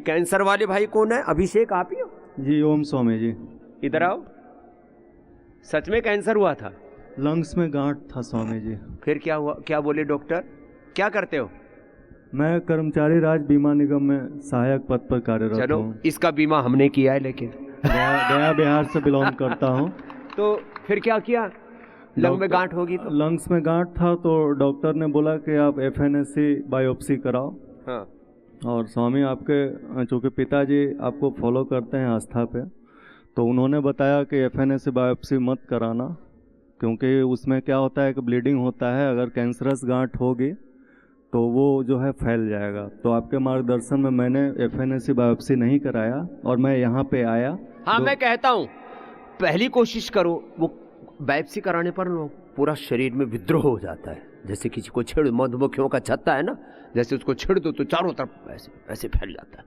Cancer वाले भाई कौन है? अभिषेक आप ही हो? जी ओम स्वामी जी। इधर आओ। सच में कैंसर हुआ था? लंग्स में गांठ था स्वामी जी। फिर क्या हुआ? क्या बोले डॉक्टर? क्या करते हो? मैं कर्मचारी राज्य बीमा निगम में सहायक पद पर कार्यरत चलो हूँ। इसका बीमा हमने किया है, लेकिन गया बिहार से बिलोंग करता हूँ। तो फिर क्या किया? लंग में गांठ होगी तो? लंग्स में गांठ था तो डॉक्टर ने बोला कि आप FNAC बायोप्सी कराओ। हाँ। और स्वामी आपके चूँकि पिताजी आपको फॉलो करते हैं आस्था पे, तो उन्होंने बताया कि FNAC बायोप्सी मत कराना, क्योंकि उसमें क्या होता है कि ब्लीडिंग होता है। अगर कैंसरस गांठ होगी तो वो जो है फैल जाएगा। तो आपके मार्गदर्शन में मैंने FNAC बायोप्सी नहीं कराया और मैं यहाँ पे आया। हाँ, मैं कहता हूँ पहली कोशिश करो। वो बायोप्सी कराने पर पूरा शरीर में विद्रोह हो जाता है, जैसे किसी को छेड़, मधुमक्खियों का छत्ता है ना, जैसे उसको छेड़ दो तो चारों तरफ ऐसे ऐसे फैल जाता है।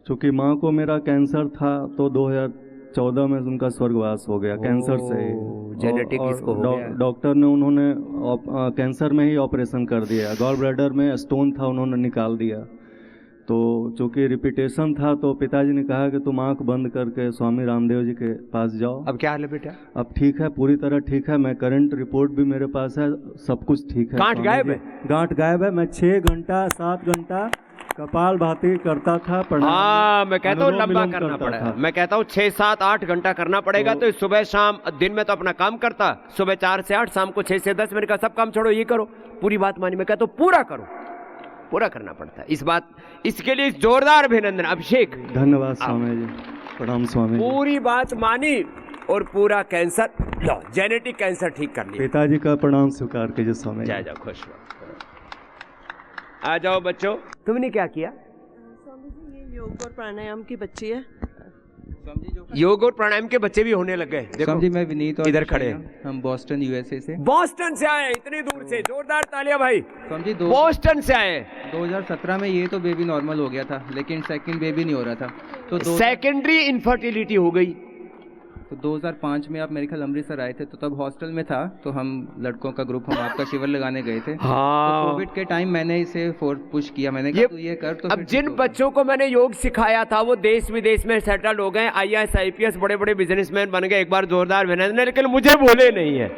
चूँकि माँ को मेरा कैंसर था तो 2014 में उनका स्वर्गवास हो गया कैंसर से ही। जेनेटिक इसको हो गया। डॉक्टर ने उन्होंने कैंसर में ही ऑपरेशन कर दिया। गॉल ब्लैडर में स्टोन था, उन्होंने निकाल दिया। तो चूँकि रिपीटेशन था तो पिताजी ने कहा कि तुम आंख बंद करके स्वामी रामदेव जी के पास जाओ। अब क्या हाल है बेटा? अब ठीक है, पूरी तरह ठीक है। मैं करंट रिपोर्ट भी मेरे पास है, सब कुछ ठीक है। गांठ गायब है? गांठ गायब है। मैं 6 घंटा 7 घंटा कपाल भाती करता था। हाँ, मैं कहता हूँ लंबा करना पड़ेगा। मैं कहता हूँ 6, 7, 8 घंटा करना पड़ेगा। तो सुबह शाम, दिन में तो अपना काम करता, सुबह 4 से 8, शाम को 6 से 10 मिनट का सब काम छोड़ो, ये करो। पूरी बात मानी। मैं कहता हूँ पूरा करो, पूरा करना पड़ता है इस बात। इसके लिए जोरदार अभिनंदन अभिषेक। धन्यवाद स्वामी जी, प्रणाम स्वामी जी। पूरी बात मानी और पूरा कैंसर, लो जेनेटिक कैंसर ठीक कर लिया। पिताजी का प्रणाम स्वीकार कीजिए स्वामी जी। जाओ खुश हो। आ जाओ बच्चों, तुमने क्या किया? स्वामी जी ये योग और प्राणायाम की बच्ची है। योग और प्राणायाम के बच्चे भी होने लग गए। देखो जी, मैं विनीत और इधर खड़े, हम बोस्टन USA से। बोस्टन से आए, इतनी दूर से। जोरदार तालियां भाई। जी, बोस्टन से आए। 2017 में ये तो बेबी नॉर्मल हो गया था, लेकिन सेकंड बेबी नहीं हो रहा था। तो सेकेंडरी इनफर्टिलिटी हो गई। तो 2005 में आप मेरे ख्याल अमृतसर आए थे, तो तब हॉस्टल में था। तो हम लड़कों का ग्रुप, हम आपका शिविर लगाने गए थे। हाँ। तो कोविड के टाइम मैंने इसे पुश किया। मैंने कहा तू ये कर। तो अब जिन बच्चों को मैंने योग सिखाया था वो देश विदेश में सेटल हो गए, IAS IPS बड़े बड़े बिजनेसमैन बन गए। एक बार जोरदार अभिनंदन। लेकिन मुझे बोले नहीं है।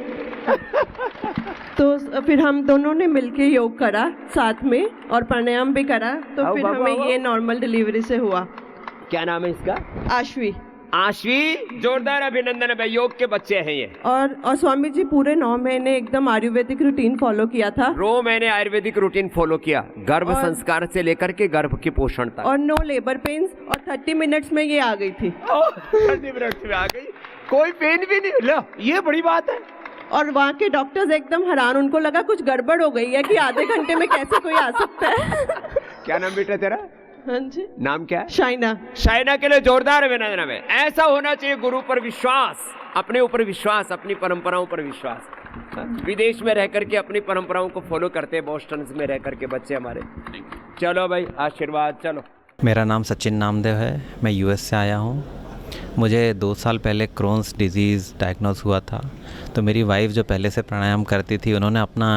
तो फिर हम दोनों ने मिलके योग करा साथ में और प्राणायाम भी करा। तो फिर हमें ये नॉर्मल डिलीवरी से हुआ। क्या नाम है इसका? आश्वी। आश्वी, जोरदार अभिनंदन है। योग के बच्चे हैं ये। और स्वामी जी पूरे 9 महीने एकदम आयुर्वेदिक रूटीन फॉलो किया था। 9 महीने आयुर्वेदिक रूटीन फॉलो किया, गर्भ संस्कार से लेकर के गर्भ के पोषण तक। और नो लेबर पेन्स, और 30 मिनट्स में ये आ गई थी। 30 मिनट्स में आ गई, कोई पेन भी नहीं। लो ये बड़ी बात है। और वहाँ के डॉक्टर्स एकदम हैरान, उनको लगा कुछ गड़बड़ हो गई है कि आधे घंटे में कैसे कोई आ सकता है। क्या नाम बेटा तेरा? हाँ जी। नाम क्या है? शाइना। शाइना के लिए जोरदार अभिनंदन है। ऐसा होना चाहिए, गुरु पर विश्वास, अपने ऊपर विश्वास, अपनी परंपराओं पर विश्वास। विदेश में रह करके अपनी परंपराओं को फॉलो करते हैं, बोस्टन में रह करके बच्चे हमारे। चलो भाई आशीर्वाद। चलो। मेरा नाम सचिन नामदेव है, मैं US से आया हूँ। मुझे 2 साल पहले क्रोन्स डिजीज़ डायग्नोस हुआ था। तो मेरी वाइफ जो पहले से प्राणायाम करती थी, उन्होंने अपना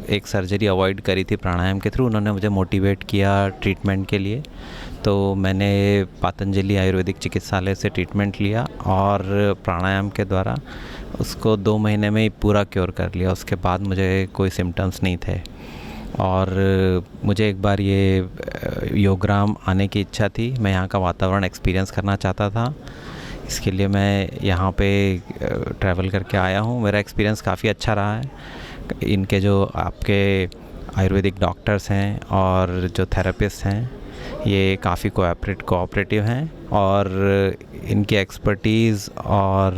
एक सर्जरी अवॉइड करी थी प्राणायाम के थ्रू। उन्होंने मुझे मोटिवेट किया ट्रीटमेंट के लिए। तो मैंने पतंजलि आयुर्वेदिक चिकित्सालय से ट्रीटमेंट लिया और प्राणायाम के द्वारा उसको 2 महीने में ही पूरा क्योर कर लिया। उसके बाद मुझे कोई सिम्टम्स नहीं थे और मुझे एक बार ये योगराम आने की इच्छा थी। मैं यहाँ का वातावरण एक्सपीरियंस करना चाहता था, इसके लिए मैं यहाँ पे ट्रैवल करके आया हूँ। मेरा एक्सपीरियंस काफ़ी अच्छा रहा है। इनके जो आपके आयुर्वेदिक डॉक्टर्स हैं और जो थेरेपिस्ट हैं, ये काफ़ी कोऑपरेटिव हैं और इनकी एक्सपर्टीज़ और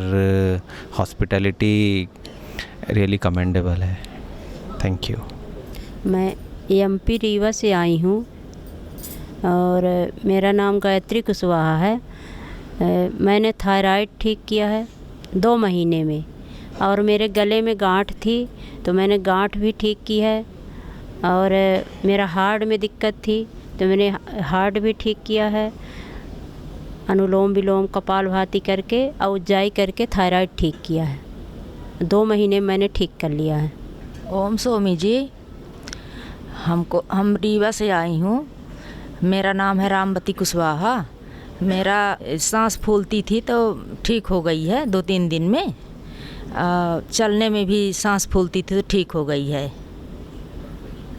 हॉस्पिटैलिटी रियली कमेंडेबल है। Thank you. मैं MP रीवा से आई हूँ और मेरा नाम गायत्री कुशवाहा है। मैंने थायराइड ठीक किया है 2 महीने में, और मेरे गले में गांठ थी तो मैंने गांठ भी ठीक की है। और मेरा हार्ट में दिक्कत थी तो मैंने हार्ट भी ठीक किया है। अनुलोम विलोम कपालभाति करके और उज्जाई करके थायराइड ठीक किया है। 2 महीने मैंने ठीक कर लिया है। ओम स्वामी जी, हम रीवा से आई हूँ। मेरा नाम है रामवती कुशवाहा। मेरा सांस फूलती थी तो ठीक हो गई है 2-3 दिन में। चलने में भी सांस फूलती थी तो ठीक हो गई है।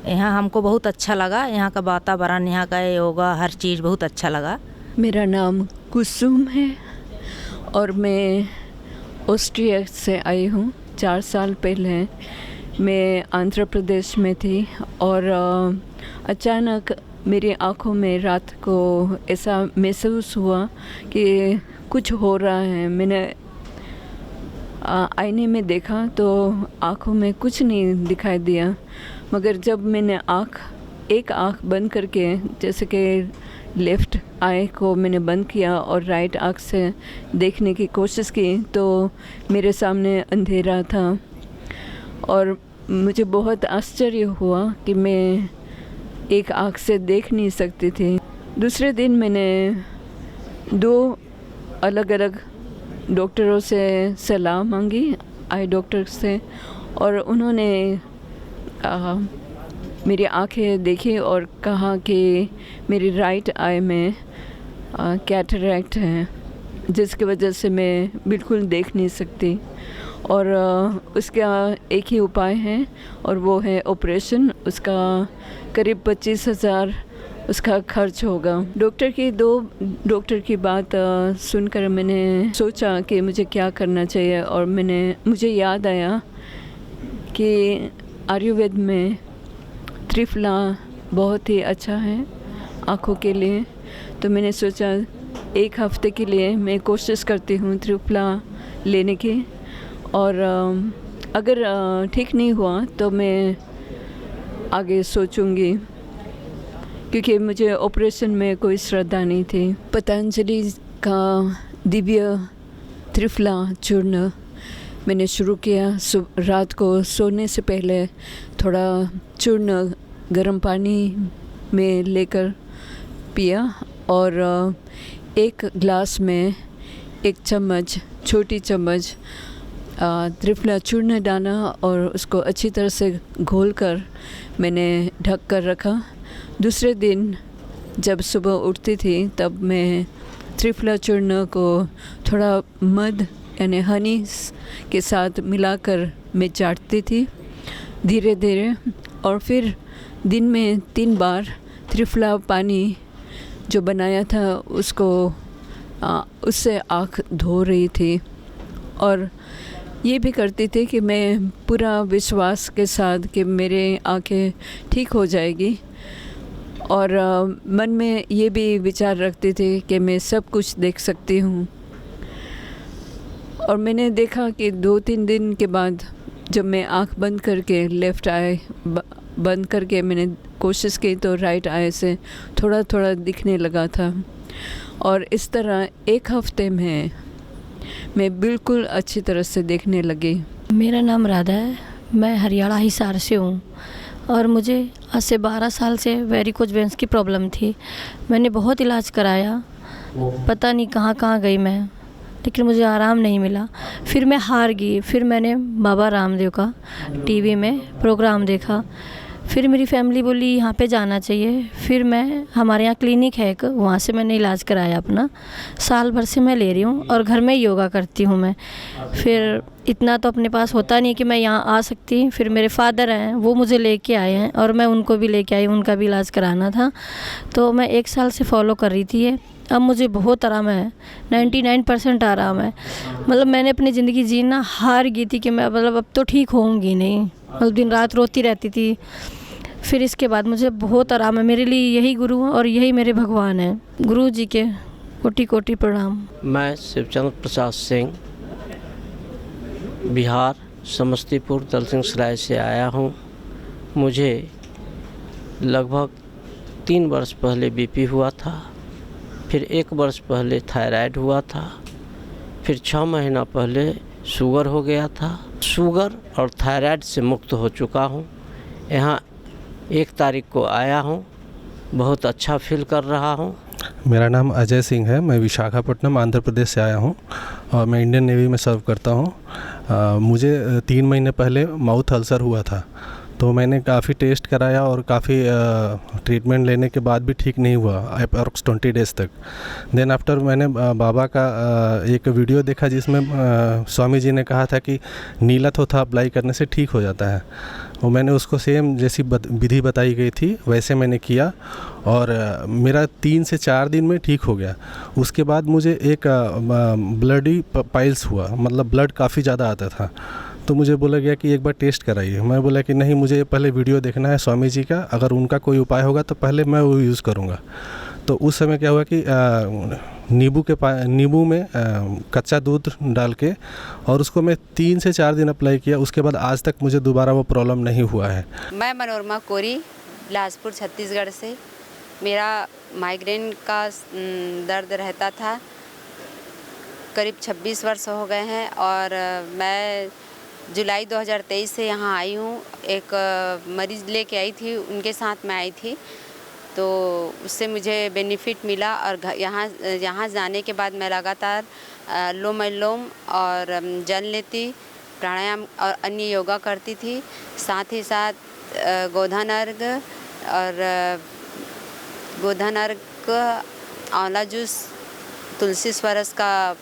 यहाँ हमको बहुत अच्छा लगा, यहाँ का वातावरण, यहाँ का योगा, हर चीज़ बहुत अच्छा लगा। मेरा नाम कुसुम है और मैं ऑस्ट्रिया से आई हूँ। 4 साल पहले मैं आंध्र प्रदेश में थी और अचानक मेरी आँखों में रात को ऐसा महसूस हुआ कि कुछ हो रहा है। मैंने आईने में देखा तो आँखों में कुछ नहीं दिखाई दिया, मगर जब मैंने एक आँख बंद करके, जैसे कि लेफ़्ट आई को मैंने बंद किया और राइट आँख से देखने की कोशिश की तो मेरे सामने अंधेरा था और मुझे बहुत आश्चर्य हुआ कि मैं एक आँख से देख नहीं सकती थी। दूसरे दिन मैंने 2 अलग अलग डॉक्टरों से सलाह मांगी, आई डॉक्टर से, और उन्होंने मेरी आंखें देखी और कहा कि मेरी राइट आई में कैटरैक्ट है, जिसकी वजह से मैं बिल्कुल देख नहीं सकती और उसका एक ही उपाय है और वो है ऑपरेशन। उसका करीब 25,000 उसका खर्च होगा। दो डॉक्टर की बात सुनकर मैंने सोचा कि मुझे क्या करना चाहिए और मुझे याद आया कि आयुर्वेद में त्रिफला बहुत ही अच्छा है आँखों के लिए। तो मैंने सोचा 1 हफ्ते के लिए मैं कोशिश करती हूँ त्रिफला लेने की, और अगर ठीक नहीं हुआ तो मैं आगे सोचूंगी, क्योंकि मुझे ऑपरेशन में कोई श्रद्धा नहीं थी। पतंजलि का दिव्य त्रिफला चूर्ण मैंने शुरू किया। रात को सोने से पहले थोड़ा चूर्ण गर्म पानी में लेकर पिया और 1 गिलास में 1 चम्मच, छोटी चम्मच त्रिफला चूर्ण डाला और उसको अच्छी तरह से घोलकर मैंने ढक कर रखा। दूसरे दिन जब सुबह उठती थी तब मैं त्रिफला चूर्ण को थोड़ा मध यानी हनी के साथ मिलाकर मैं चाटती थी धीरे धीरे, और फिर दिन में 3 बार त्रिफला पानी जो बनाया था उसको उससे आँख धो रही थी। और ये भी करती थी कि मैं पूरा विश्वास के साथ कि मेरे आँखें ठीक हो जाएगी, और मन में ये भी विचार रखती थी कि मैं सब कुछ देख सकती हूँ। और मैंने देखा कि 2-3 दिन के बाद जब मैं आँख बंद करके लेफ़्ट आई बंद करके मैंने कोशिश की तो राइट आई से थोड़ा थोड़ा दिखने लगा था, और इस तरह 1 हफ्ते में मैं बिल्कुल अच्छी तरह से देखने लगी। मेरा नाम राधा है, मैं हरियाणा हिसार से हूँ और मुझे आज से 12 साल से वेरिकोज वेन्स की प्रॉब्लम थी। मैंने बहुत इलाज कराया, पता नहीं कहाँ कहाँ गई मैं, लेकिन मुझे आराम नहीं मिला। फिर मैं हार गई। फिर मैंने बाबा रामदेव का टीवी में प्रोग्राम देखा। फिर मेरी फैमिली बोली यहाँ पे जाना चाहिए। फिर मैं, हमारे यहाँ क्लिनिक है एक, वहाँ से मैंने इलाज कराया अपना। साल भर से मैं ले रही हूँ और घर में योगा करती हूँ मैं। फिर इतना तो अपने पास होता नहीं कि मैं यहाँ आ सकती। फिर मेरे फादर हैं, वो मुझे लेके आए हैं और मैं उनको भी लेके आई, उनका भी इलाज कराना था। तो मैं 1 साल से फॉलो कर रही थी ये। अब मुझे बहुत आराम है, 99% आराम है। मतलब मैंने अपनी ज़िंदगी जीना हार गई थी कि मैं मतलब अब तो ठीक होऊंगी नहीं, मतलब दिन रात रोती रहती थी। फिर इसके बाद मुझे बहुत आराम है। मेरे लिए यही गुरु और यही मेरे भगवान हैं। गुरु जी के कोटि कोटि प्रणाम। मैं शिवचंद्र प्रसाद सिंह बिहार समस्तीपुर दलसिंह सराय से आया हूँ। मुझे लगभग 3 वर्ष पहले बीपी हुआ था, फिर 1 वर्ष पहले थायराइड हुआ था, फिर 6 महीना पहले शुगर हो गया था। शुगर और थायराइड से मुक्त हो चुका हूँ। यहाँ 1 तारीख को आया हूँ, बहुत अच्छा फील कर रहा हूँ। मेरा नाम अजय सिंह है, मैं विशाखापट्टनम आंध्र प्रदेश से आया हूँ और मैं इंडियन नेवी में सर्व करता हूँ। मुझे 3 महीने पहले माउथ अल्सर हुआ था, तो मैंने काफ़ी टेस्ट कराया और काफ़ी ट्रीटमेंट लेने के बाद भी ठीक नहीं हुआ अप्रॉक्स 20 डेज़ तक। देन आफ्टर मैंने बाबा का एक वीडियो देखा जिसमें स्वामी जी ने कहा था कि नीला थोथा अप्लाई करने से ठीक हो जाता है। और मैंने उसको सेम जैसी विधि बताई गई थी वैसे मैंने किया और मेरा 3 से 4 दिन में ठीक हो गया। उसके बाद मुझे एक ब्लडी पाइल्स हुआ, मतलब ब्लड काफ़ी ज़्यादा आता था। तो मुझे बोला गया कि एक बार टेस्ट कराइए। मैं बोला कि नहीं, मुझे पहले वीडियो देखना है स्वामी जी का, अगर उनका कोई उपाय होगा तो पहले मैं वो यूज़ करूँगा। तो उस समय क्या हुआ कि नींबू में कच्चा दूध डाल के और उसको मैं 3 से 4 दिन अप्लाई किया। उसके बाद आज तक मुझे दोबारा वो प्रॉब्लम नहीं हुआ है। मैं मनोरमा कोरी, बिलासपुर छत्तीसगढ़ से। मेरा माइग्रेन का दर्द रहता था, करीब 26 वर्ष हो गए हैं और मैं जुलाई 2023 से यहाँ आई हूँ। एक मरीज़ लेके आई थी, उनके साथ मैं आई थी, तो उससे मुझे बेनिफिट मिला। और यहाँ जाने के बाद मैं लगातार अनुलोम विलोम और जल लेती, प्राणायाम और अन्य योगा करती थी। साथ ही साथ गोधन अर्घ, आंवला जूस, तुलसी स्वरस का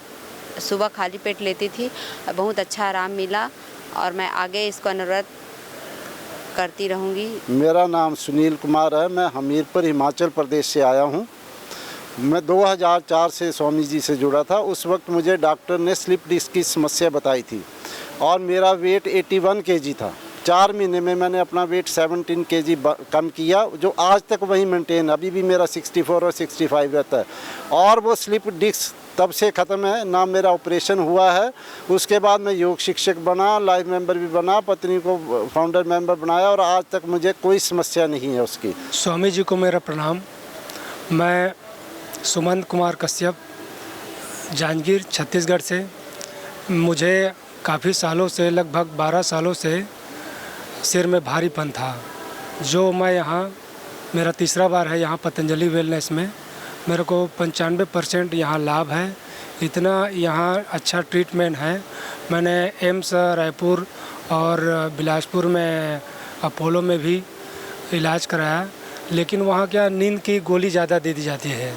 सुबह खाली पेट लेती थी। बहुत अच्छा आराम मिला और मैं आगे इसको अनुरोध करती रहूँगी। मेरा नाम सुनील कुमार है, मैं हमीरपुर हिमाचल प्रदेश से आया हूँ। मैं 2004 से स्वामी जी से जुड़ा था। उस वक्त मुझे डॉक्टर ने स्लिप डिस्क की समस्या बताई थी और मेरा वेट 81 kg था। 4 महीने में मैंने अपना वेट 17 kg कम किया, जो आज तक वही मेंटेन, अभी भी मेरा 64 और 65 रहता है। और वो स्लिप डिस्क तब से ख़त्म है, ना मेरा ऑपरेशन हुआ है। उसके बाद मैं योग शिक्षक बना, लाइफ मेंबर भी बना, पत्नी को फाउंडर मेंबर बनाया और आज तक मुझे कोई समस्या नहीं है उसकी। स्वामी जी को मेरा प्रणाम। मैं सुमंत कुमार कश्यप, जांजगीर छत्तीसगढ़ से। मुझे काफ़ी सालों से, लगभग 12 सालों से सिर में भारीपन था, जो मैं यहाँ, मेरा तीसरा बार है यहाँ पतंजलि वेलनेस में। मेरे को 95% यहाँ लाभ है। इतना यहाँ अच्छा ट्रीटमेंट है। मैंने एम्स रायपुर और बिलासपुर में अपोलो में भी इलाज कराया, लेकिन वहाँ क्या नींद की गोली ज़्यादा दे दी जाती है।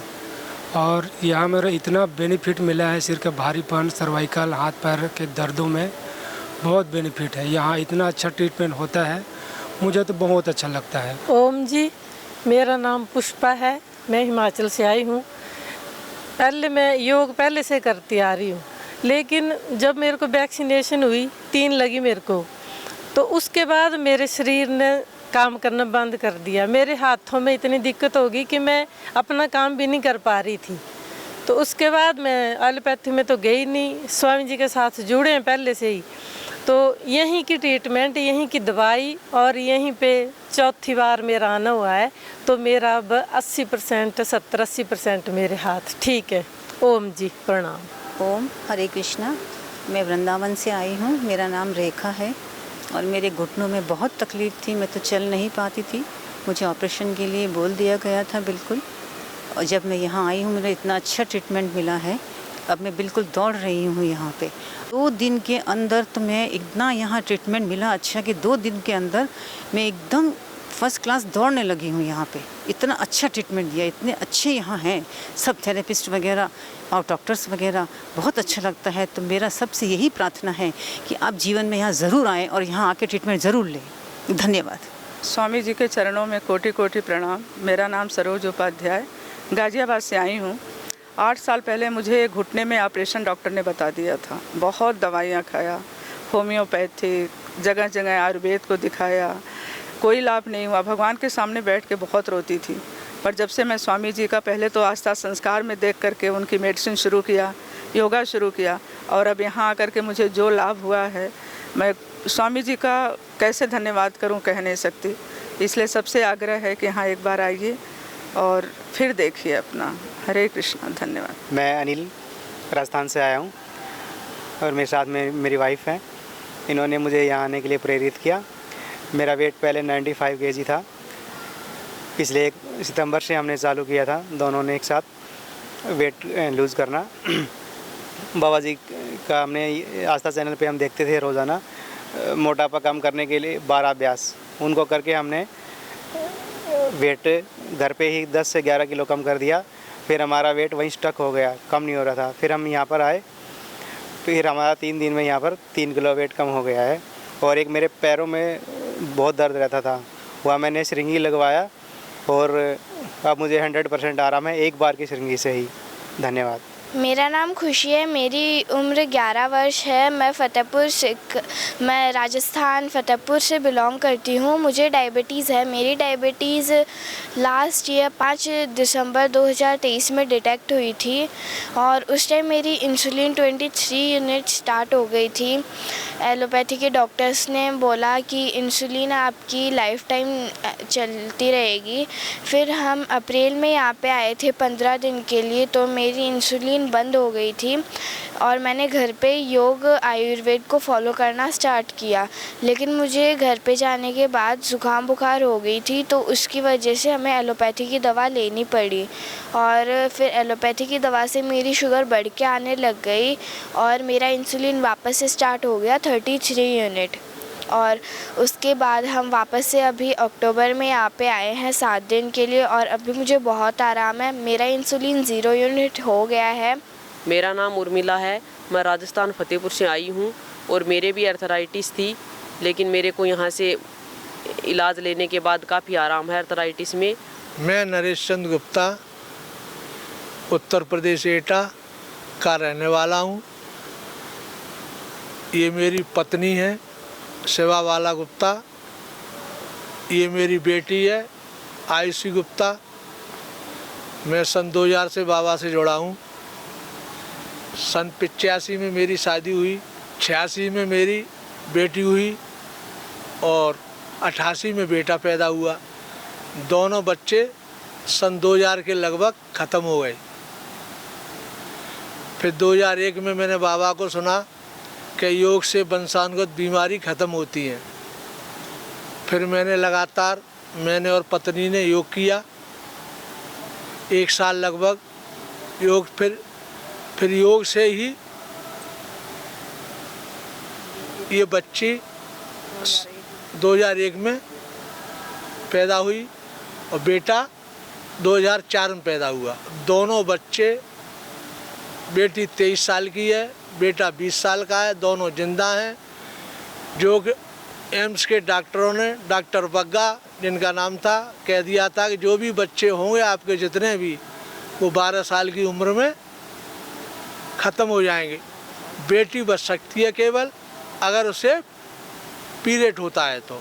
और यहाँ मेरा इतना बेनिफिट मिला है, सिर का भारीपन, सर्वाइकल, हाथ पैर के दर्दों में बहुत बेनिफिट है। यहाँ इतना अच्छा ट्रीटमेंट होता है, मुझे तो बहुत अच्छा लगता है। ओम जी, मेरा नाम पुष्पा है, मैं हिमाचल से आई हूँ। पहले मैं योग पहले से करती आ रही हूँ, लेकिन जब मेरे को वैक्सीनेशन हुई 3 लगी मेरे को, तो उसके बाद मेरे शरीर ने काम करना बंद कर दिया। मेरे हाथों में इतनी दिक्कत हो गई कि मैं अपना काम भी नहीं कर पा रही थी। तो उसके बाद मैं एलोपैथी में तो गई नहीं, स्वामी जी के साथ जुड़े हैं पहले से ही। तो यहीं की ट्रीटमेंट, यहीं की दवाई और यहीं पे चौथी बार मेरा आना हुआ है, तो मेरा अब 80% 70-80% मेरे हाथ ठीक है। ओम जी प्रणाम। ओम हरे कृष्णा। मैं वृंदावन से आई हूँ। मेरा नाम रेखा है और मेरे घुटनों में बहुत तकलीफ़ थी, मैं तो चल नहीं पाती थी। मुझे ऑपरेशन के लिए बोल दिया गया था बिल्कुल। और जब मैं यहाँ आई हूँ, मुझे इतना अच्छा ट्रीटमेंट मिला है, अब मैं बिल्कुल दौड़ रही हूँ यहाँ पे। 2 दिन के अंदर तो मैं इतना यहाँ ट्रीटमेंट मिला अच्छा कि 2 दिन के अंदर मैं एकदम फर्स्ट क्लास दौड़ने लगी हूँ यहाँ पे। इतना अच्छा ट्रीटमेंट दिया, इतने अच्छे यहाँ हैं सब थेरेपिस्ट वगैरह और डॉक्टर्स वगैरह, बहुत अच्छा लगता है। तो मेरा सबसे यही प्रार्थना है कि आप जीवन में यहाँ ज़रूर आएँ और यहाँ आके ट्रीटमेंट ज़रूर लें। धन्यवाद। स्वामी जी के चरणों में कोटि कोटि प्रणाम। मेरा नाम सरोज उपाध्याय, गाज़ियाबाद से आई हूँ। 8 साल पहले मुझे घुटने में ऑपरेशन डॉक्टर ने बता दिया था। बहुत दवाइयाँ खाया, होम्योपैथिक, जगह जगह आयुर्वेद को दिखाया, कोई लाभ नहीं हुआ। भगवान के सामने बैठ के बहुत रोती थी। पर जब से मैं स्वामी जी का पहले तो आस्था संस्कार में देख करके उनकी मेडिसिन शुरू किया, योगा शुरू किया, और अब यहाँ आकर के मुझे जो लाभ हुआ है, मैं स्वामी जी का कैसे धन्यवाद करूँ कह नहीं सकती। इसलिए सबसे आग्रह है कि यहाँ एक बार आइए और फिर देखिए अपना। हरे कृष्णा। धन्यवाद। मैं अनिल राजस्थान से आया हूँ और मेरे साथ में मेरी वाइफ है। इन्होंने मुझे यहाँ आने के लिए प्रेरित किया। मेरा वेट पहले 95 kg था। पिछले 1 सितंबर से हमने चालू किया था, दोनों ने एक साथ वेट लूज़ करना। बाबा जी का हमने आस्था चैनल पे हम देखते थे रोज़ाना, मोटापा कम करने के लिए 12 अभ्यास, उनको करके हमने वेट घर पे ही 10 से 11 किलो कम कर दिया। फिर हमारा वेट वहीं स्टक हो गया, कम नहीं हो रहा था। फिर हम यहाँ पर आए, फिर हमारा 3 दिन में यहाँ पर 3 किलो वेट कम हो गया है। और एक मेरे पैरों में बहुत दर्द रहता था, वहाँ मैंने सिरंगी लगवाया और अब मुझे 100% आराम है एक बार की सिरंगी से ही। धन्यवाद। मेरा नाम खुशी है, मेरी उम्र 11 वर्ष है। मैं राजस्थान फतेहपुर से बिलोंग करती हूँ। मुझे डायबिटीज़ है। मेरी डायबिटीज़ लास्ट ईयर 5 दिसंबर 2023 में डिटेक्ट हुई थी और उस टाइम मेरी इंसुलिन 23 यूनिट स्टार्ट हो गई थी। एलोपैथी के डॉक्टर्स ने बोला कि इंसुलिन आपकी लाइफ टाइम चलती रहेगी। फिर हम अप्रैल में यहाँ पे आए थे 15 दिन के लिए, तो मेरी इंसुलिन बंद हो गई थी और मैंने घर पे योग आयुर्वेद को फॉलो करना स्टार्ट किया। लेकिन मुझे घर पे जाने के बाद ज़ुकाम बुखार हो गई थी, तो उसकी वजह से हमें एलोपैथी की दवा लेनी पड़ी और फिर एलोपैथी की दवा से मेरी शुगर बढ़ के आने लग गई और मेरा इंसुलिन वापस से स्टार्ट हो गया 33 यूनिट। और उसके बाद हम वापस से अभी अक्टूबर में यहाँ पे आए हैं 7 दिन के लिए और अभी मुझे बहुत आराम है। मेरा इंसुलिन 0 यूनिट हो गया है। मेरा नाम उर्मिला है, मैं राजस्थान फतेहपुर से आई हूँ और मेरे भी अर्थराइटिस थी, लेकिन मेरे को यहाँ से इलाज लेने के बाद काफ़ी आराम है अर्थराइटिस में। मैं नरेश चंद्र गुप्ता उत्तर प्रदेश एटा का रहने वाला हूँ। ये मेरी पत्नी है सेवावाला गुप्ता, ये मेरी बेटी है आयुषी गुप्ता। मैं सन 2000 से बाबा से जुड़ा हूँ। सन 85 में मेरी शादी हुई, 86 में मेरी बेटी हुई और 88 में बेटा पैदा हुआ। दोनों बच्चे सन 2000 के लगभग ख़त्म हो गए। फिर 2001 में मैंने बाबा को सुना कि योग से वंशानुगत बीमारी ख़त्म होती है। फिर मैंने और पत्नी ने योग किया 1 साल लगभग योग। फिर योग से ही ये बच्ची 2001 में पैदा हुई और बेटा 2004 में पैदा हुआ। दोनों बच्चे, बेटी 23 साल की है, बेटा 20 साल का है, दोनों जिंदा हैं। जो कि एम्स के डॉक्टरों ने, डॉक्टर बग्गा जिनका नाम था, कह दिया था कि जो भी बच्चे होंगे आपके जितने भी, वो 12 साल की उम्र में ख़त्म हो जाएंगे। बेटी बच सकती है केवल अगर उसे पीरियड होता है तो।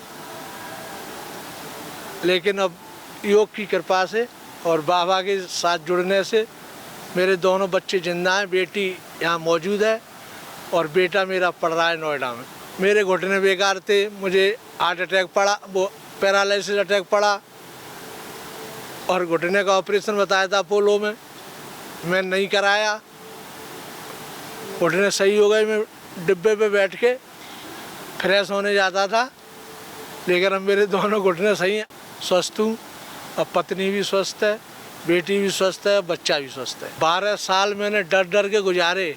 लेकिन अब योग की कृपा से और बाबा के साथ जुड़ने से मेरे दोनों बच्चे जिंदा हैं। बेटी यहाँ मौजूद है और बेटा मेरा पढ़ रहा है नोएडा में। मेरे घुटने बेकार थे, मुझे हार्ट अटैक पड़ा, वो पैरालिसिस अटैक पड़ा और घुटने का ऑपरेशन बताया था अपोलो में, मैं नहीं कराया। घुटने सही हो गए, मैं डिब्बे पे बैठ के फ्रेश होने जाता था। लेकिन अब मेरे दोनों घुटने सही हैं, स्वस्थ हूँ। अब पत्नी भी स्वस्थ है, बेटी भी स्वस्थ है, बच्चा भी स्वस्थ है। 12 साल मैंने डर डर के गुजारे।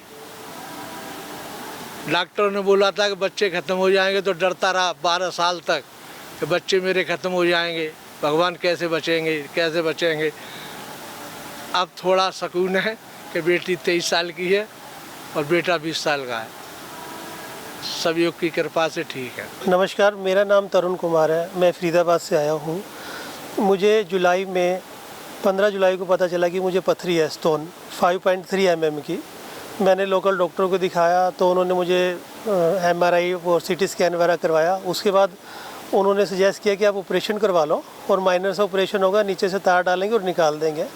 डॉक्टरों ने बोला था कि बच्चे ख़त्म हो जाएंगे, तो डरता रहा 12 साल तक कि बच्चे मेरे ख़त्म हो जाएंगे, भगवान कैसे बचेंगे। अब थोड़ा सुकून है कि बेटी 23 साल की है और बेटा 20 साल का है। सब योग की कृपा से ठीक है। नमस्कार, मेरा नाम तरुण कुमार है, मैं फरीदाबाद से आया हूँ। मुझे 15 जुलाई को पता चला कि मुझे पथरी है, स्टोन 5.3 mm की। मैंने लोकल डॉक्टर को दिखाया तो उन्होंने मुझे MRI और CT स्कैन वगैरह करवाया। उसके बाद उन्होंने सजेस्ट किया कि आप ऑपरेशन करवा लो और माइनर सा ऑपरेशन होगा, नीचे से तार डालेंगे और निकाल देंगे।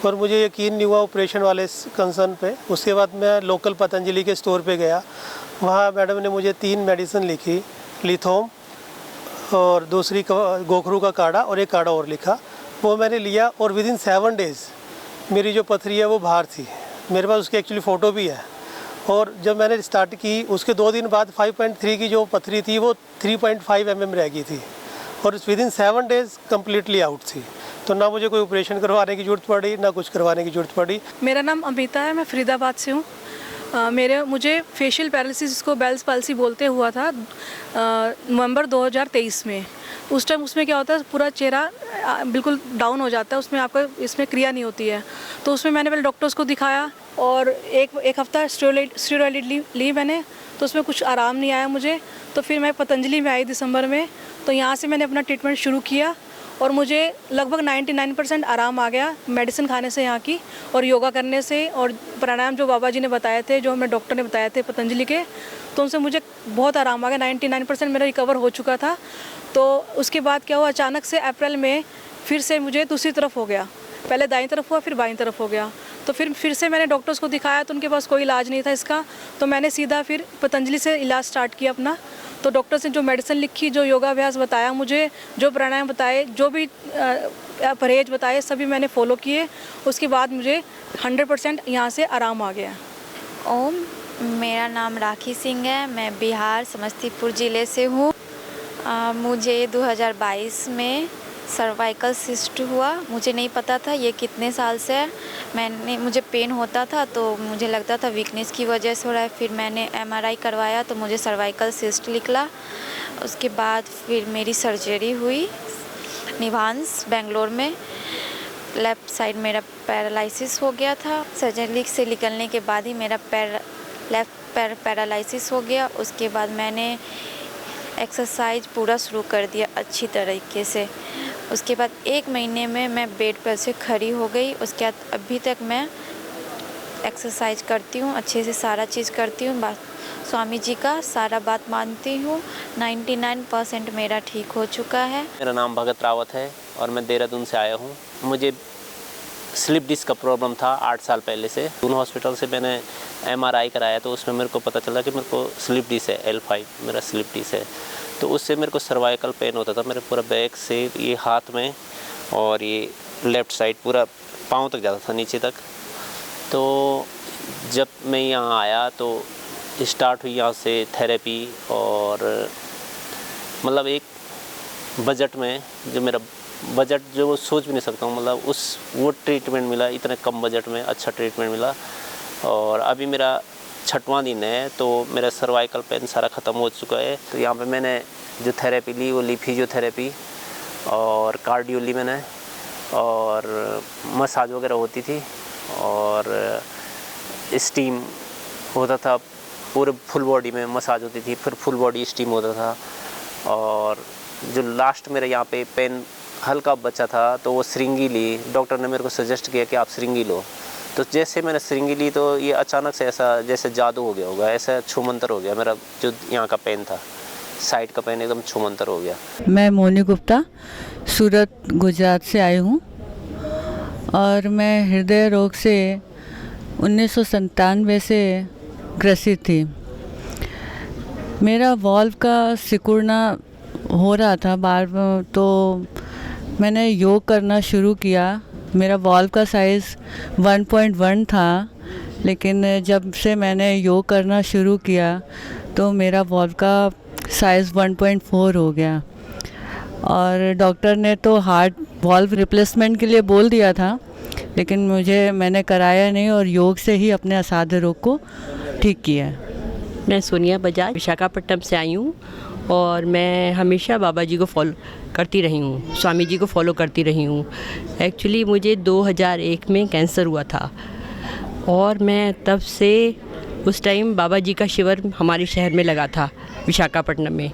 पर मुझे यकीन नहीं हुआ ऑपरेशन वाले कंसर्न पे। उसके बाद मैं लोकल पतंजलि के स्टोर पे गया, वहाँ मैडम ने मुझे 3 मेडिसिन लिखी, लिथोम और दूसरी गोखरू का काढ़ा और एक काढ़ा और लिखा। वो मैंने लिया और विदिन 7 डेज़ मेरी जो पथरी है वो बाहर थी। मेरे पास उसकी एक्चुअली फ़ोटो भी है। और जब मैंने स्टार्ट की उसके 2 दिन बाद 5.3 की जो पथरी थी वो 3.5 mm रह गई थी और विदिन 7 डेज़ कम्प्लीटली आउट थी। तो ना मुझे कोई ऑपरेशन करवाने की ज़रूरत पड़ी, ना कुछ करवाने की ज़रूरत पड़ी। मेरा नाम अमिता है, मैं फरीदाबाद से हूँ मुझे फेशियल पैरालिसिस को बेल्स पाल्सी बोलते हुआ था नवंबर 2023 में। उस टाइम उसमें क्या होता है, पूरा चेहरा बिल्कुल डाउन हो जाता है, उसमें आपका इसमें क्रिया नहीं होती है। तो उसमें मैंने पहले डॉक्टर्स को दिखाया और एक हफ़्ता स्टेरॉइड ली मैंने, तो उसमें कुछ आराम नहीं आया मुझे। तो फिर मैं पतंजलि में आई दिसंबर में, तो यहाँ से मैंने अपना ट्रीटमेंट शुरू किया और मुझे लगभग 99% आराम आ गया मेडिसिन खाने से यहाँ की, और योगा करने से और प्राणायाम जो बाबा जी ने बताए थे, जो हमें डॉक्टर ने बताए थे पतंजलि के, तो उनसे मुझे बहुत आराम आ गया। 99% मेरा रिकवर हो चुका था। तो उसके बाद क्या हुआ, अचानक से अप्रैल में फिर से मुझे दूसरी तरफ हो गया। पहले दाईं तरफ हुआ, फिर बाईं तरफ हो गया। तो फिर से मैंने डॉक्टर्स को दिखाया, तो उनके पास कोई इलाज नहीं था इसका। तो मैंने सीधा फिर पतंजलि से इलाज स्टार्ट किया अपना। तो डॉक्टर्स ने जो मेडिसिन लिखी, जो योगाभ्यास बताया मुझे, जो प्राणायाम बताए, जो भी परहेज बताए, सभी मैंने फॉलो किए। उसके बाद मुझे 100% यहाँ से आराम आ गया। ओम, मेरा नाम राखी सिंह है, मैं बिहार समस्तीपुर ज़िले से हूँ। मुझे 2022 में सर्वाइकल सिस्ट हुआ। मुझे नहीं पता था ये कितने साल से है। मुझे पेन होता था तो मुझे लगता था वीकनेस की वजह से हो रहा है। फिर मैंने MRI करवाया तो मुझे सर्वाइकल सिस्ट निकला। उसके बाद फिर मेरी सर्जरी हुई निवांस बेंगलोर में। लेफ़्ट साइड मेरा पैरालिसिस हो गया था। सर्जरी से निकलने के बाद ही मेरा लेफ़्ट पैर पैरालिसिस हो गया। उसके बाद मैंने एक्सरसाइज पूरा शुरू कर दिया अच्छी तरीके से। उसके बाद 1 महीने में मैं बेड पर से खड़ी हो गई। उसके बाद अभी तक मैं एक्सरसाइज करती हूँ, अच्छे से सारा चीज़ करती हूँ, स्वामी जी का सारा बात मानती हूँ। 99% मेरा ठीक हो चुका है। मेरा नाम भगत रावत है और मैं देहरादून से आया हूँ। मुझे स्लिप डिस्क का प्रॉब्लम था 8 साल पहले से। दोनों हॉस्पिटल से मैंने MRI कराया तो उसमें मेरे को पता चला कि मेरे को स्लिप डिस्क है, L5 मेरा स्लिप डिस्क है। तो उससे मेरे को सर्वाइकल पेन होता था, मेरे पूरा बैक से ये हाथ में और ये लेफ़्ट साइड पूरा पाँव तक जाता था, नीचे तक। तो जब मैं यहाँ आया तो स्टार्ट हुई यहाँ से थेरेपी, और मतलब एक बजट में जो मेरा बजट जो सोच भी नहीं सकता हूँ, मतलब वो ट्रीटमेंट मिला, इतने कम बजट में अच्छा ट्रीटमेंट मिला। और अभी मेरा 6वां दिन है तो मेरा सर्वाइकल पेन सारा ख़त्म हो चुका है। तो यहाँ पे मैंने जो थेरेपी ली वो ली फिजियोथेरेपी और कार्डियो ली मैंने, और मसाज वगैरह होती थी और स्टीम होता था, पूरे फुल बॉडी में मसाज होती थी, फिर फुल बॉडी स्टीम होता था। और जो लास्ट मेरे यहाँ पे पेन हल्का बचा था तो वो सिरिंगी ली। डॉक्टर ने मेरे को सजेस्ट किया कि आप सिरिंगी लो। तो जैसे मैंने सिरिंगी ली तो ये अचानक से ऐसा जैसे जादू हो गया होगा, ऐसा छूमंतर हो गया। मेरा जो यहाँ का पेन था, साइड का पेन एकदम छूमंतर हो गया। मैं मोनी गुप्ता सूरत गुजरात से आई हूँ और मैं हृदय रोग से 1997 से ग्रसित थी। मेरा वॉल्व का सिकुड़ना हो रहा था बार, तो मैंने योग करना शुरू किया। मेरा वॉल्व का साइज़ 1.1 था, लेकिन जब से मैंने योग करना शुरू किया तो मेरा वॉल्व का साइज़ 1.4 हो गया। और डॉक्टर ने तो हार्ट वॉल्व रिप्लेसमेंट के लिए बोल दिया था, लेकिन मैंने कराया नहीं और योग से ही अपने असाध्य रोग को ठीक किया। मैं सोनिया बजाज विशाखापट्टनम से आई हूँ और मैं हमेशा बाबा जी को फॉलो करती रही हूँ, स्वामी जी को फॉलो करती रही हूँ। एक्चुअली मुझे 2001 में कैंसर हुआ था और मैं तब से उस टाइम बाबा जी का शिविर हमारे शहर में लगा था विशाखापट्टनम में।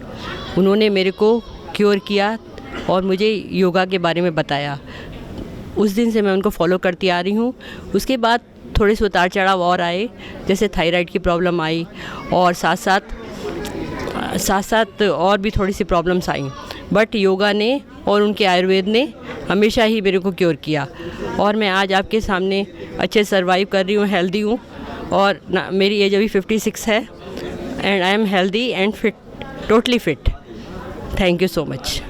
उन्होंने मेरे को क्योर किया और मुझे योगा के बारे में बताया। उस दिन से मैं उनको फॉलो करती आ रही हूँ। उसके बाद थोड़े से उतार चढ़ाव और आए, जैसे थायराइड की प्रॉब्लम आई और साथ साथ और भी थोड़ी सी प्रॉब्लम्स आई, बट योगा ने और उनके आयुर्वेद ने हमेशा ही मेरे को क्योर किया और मैं आज आपके सामने अच्छे सर्वाइव कर रही हूँ, हेल्दी हूँ। और मेरी एज अभी 56 है and I am healthy and fit, totally fit. Thank you so much.